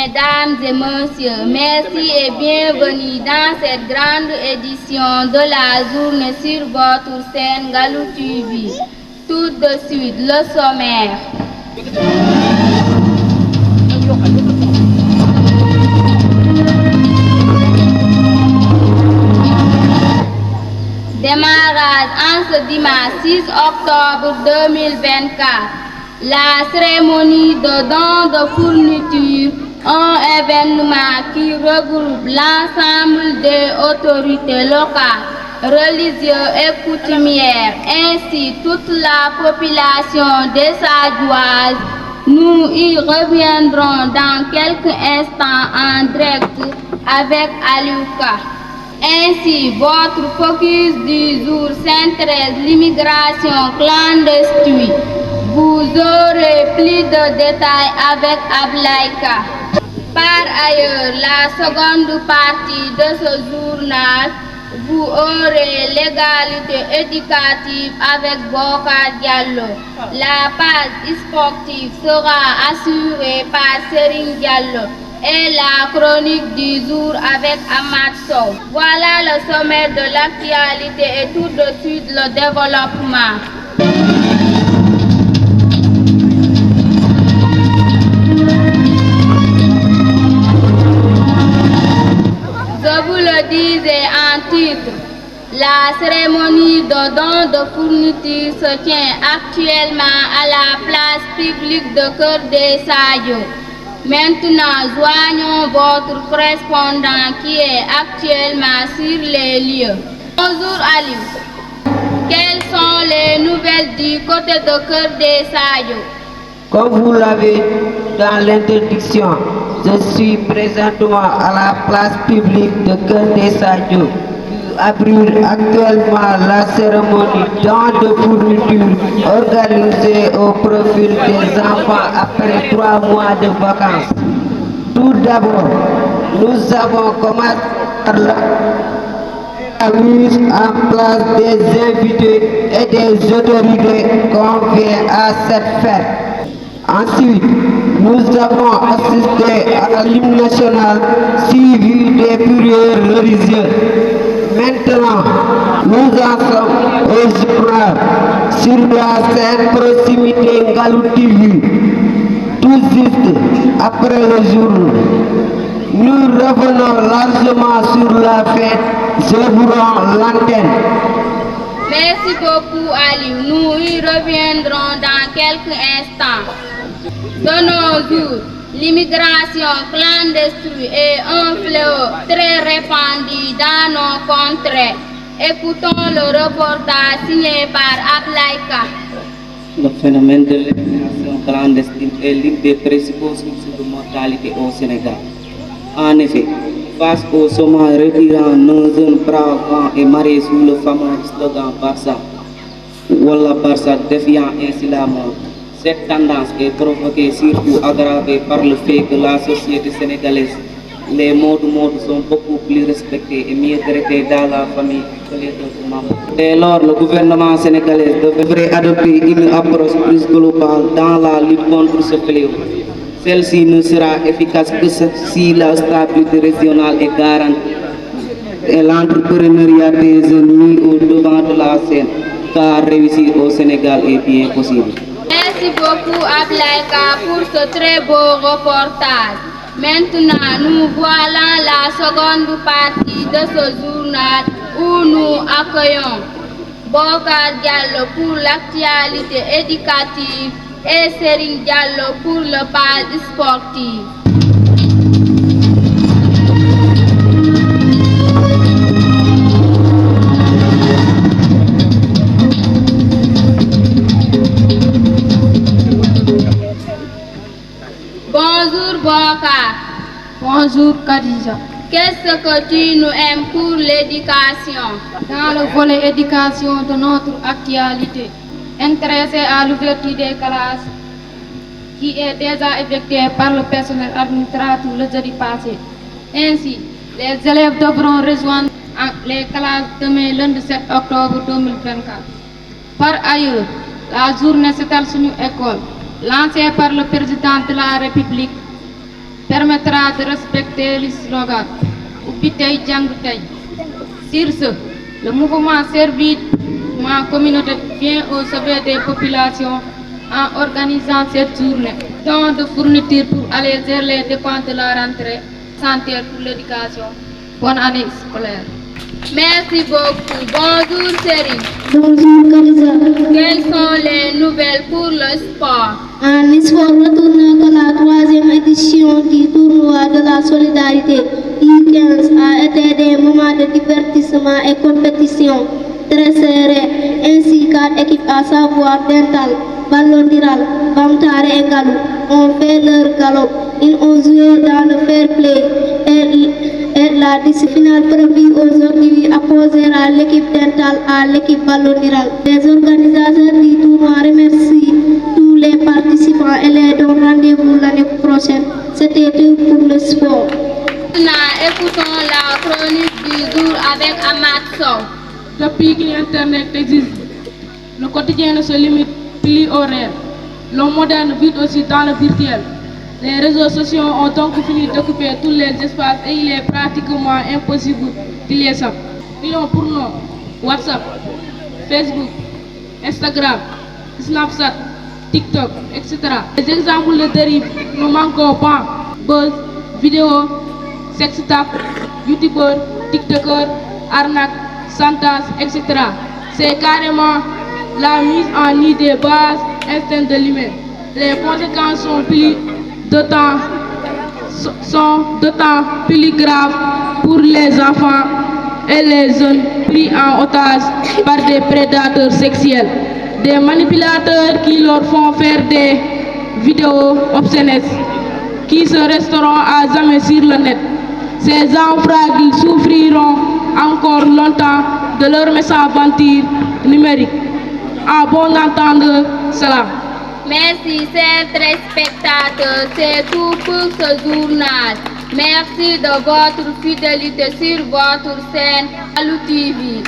Mesdames et messieurs, merci et bienvenue dans cette grande édition de la journée sur votre chaîne Galou TV. Tout de suite, le sommaire. Démarrage en ce dimanche 6 octobre 2024. La cérémonie de don de fourniture, un événement qui regroupe l'ensemble des autorités locales, religieuses et coutumières, ainsi toute la population dessadoise. Nous y reviendrons dans quelques instants en direct avec Aliouka. Ainsi, votre focus du jour s'intéresse à l'immigration clandestine. Vous aurez plus de détails avec Ablaïka. Par ailleurs, la seconde partie de ce journal, vous aurez l'égalité éducative avec Bokar Diallo. La page sportive sera assurée par Serine Diallo et la chronique du jour avec Ahmad Sow. Voilà le sommet de l'actualité et tout de suite le développement. Je vous le disais en titre, la cérémonie de don de fourniture se tient actuellement à la place publique de Cœur des Sadio. Maintenant, joignons votre correspondant qui est actuellement sur les lieux. Bonjour Ali. Quelles sont les nouvelles du côté de Cœur des Sadio? Comme vous l'avez dans l'introduction, je suis présentement à la place publique de Cœur des Sadio qui abrite actuellement la cérémonie don de fourniture organisée au profil des enfants après 3 mois de vacances. Tout d'abord, nous avons commencé par la mise en place des invités et des autorités conviés à cette fête. Ensuite, nous avons assisté à l'hymne national suivi des prières religieuses. Maintenant, nous en sommes au journal sur la scène proximité Galou TV. Tout juste après le jour, nous revenons largement sur la fête. Je vous rends l'antenne. Merci beaucoup Ali. Nous y reviendrons dans quelques instants. De nos jours, l'immigration clandestine est un fléau très répandu dans nos contrées. Écoutons le reportage signé par Ablaïka. Le phénomène de l'immigration clandestine est l'une des principaux sources de mortalité au Sénégal. En effet, face au chômage récurrent, nos jeunes braves et mariés sous le fameux slogan Barça, Wallah Barça, défiant ainsi la mort. Cette tendance est provoquée surtout aggravée par le fait que la société sénégalaise, les modes sont beaucoup plus respectés et mieux traités dans la famille que les autres membres. Dès lors, le gouvernement sénégalais devrait adopter une approche plus globale dans la lutte contre ce fléau. Celle-ci ne sera efficace que si la stabilité régionale est garantie et l'entrepreneuriat des jeunes mis au devant de la scène, car réussir au Sénégal est bien possible. Merci beaucoup Ablaïka pour ce très beau reportage. Maintenant, nous voilà la seconde partie de ce journal où nous accueillons Bokar Diallo pour l'actualité éducative et Serine Diallo pour le page sportif. Bonjour Bokar. Bonjour Khadija. Qu'est-ce que tu nous aimes pour l'éducation? Dans le volet éducation de notre actualité, intéressé à l'ouverture des classes qui est déjà effectuée par le personnel administratif le jeudi passé. Ainsi, les élèves devront rejoindre les classes demain lundi 7 octobre 2024. Par ailleurs, la journée s'étale sur une école lancée par le président de la République permettra de respecter le slogan Ubbi Tay Jàng Tay. Sur ce, le mouvement Servir ma communauté vient au sauver des populations en organisant cette journée. Don de fournitures pour alléger les dépenses de la rentrée sanitaire pour l'éducation. Bonne année scolaire. Merci beaucoup. Bonjour Chérie. Bonjour Kalisa. Quelles sont les nouvelles pour le sport? En sport, retourne que la 3e édition du tournoi de la solidarité U15 a été des moments de divertissement et compétition très serrés. Ainsi 4 équipes à savoir Dental, Ballondiral, Bamtare et Galou ont fait leur galop. Ils ont joué dans le fair play et la discipline prévue aujourd'hui opposera l'équipe Dental à l'équipe Ballondiral. Les organisateurs du tournoi remercient tous les participants et les donnent rendez-vous l'année prochaine. C'était tout pour le sport. Maintenant, écoutons la chronique du jour avec Ahmad Sow. Depuis que l'Internet existe, le quotidien ne se limite plus au réel. L'homme moderne vit aussi dans le virtuel. Les réseaux sociaux ont donc fini d'occuper tous les espaces et il est pratiquement impossible d'y échapper. Prenons pour nous WhatsApp, Facebook, Instagram, Snapchat, TikTok, etc. Les exemples de dérive ne manquent pas. Buzz, vidéo, sextap, youtubeur, tiktokeur, arnaque, chantage, etc. C'est carrément la mise en nid des bases instincts de l'humain. Les conséquences sont d'autant plus graves pour les enfants et les jeunes pris en otage par des prédateurs sexuels, des manipulateurs qui leur font faire des vidéos obscènes qui se resteront à jamais sur le net. Ces enfants fragiles souffriront encore longtemps de leur mésaventure numérique. À bon entendre, salam. Merci, chers téléspectateurs. C'est tout pour ce journal. Merci de votre fidélité sur votre chaîne Alou TV.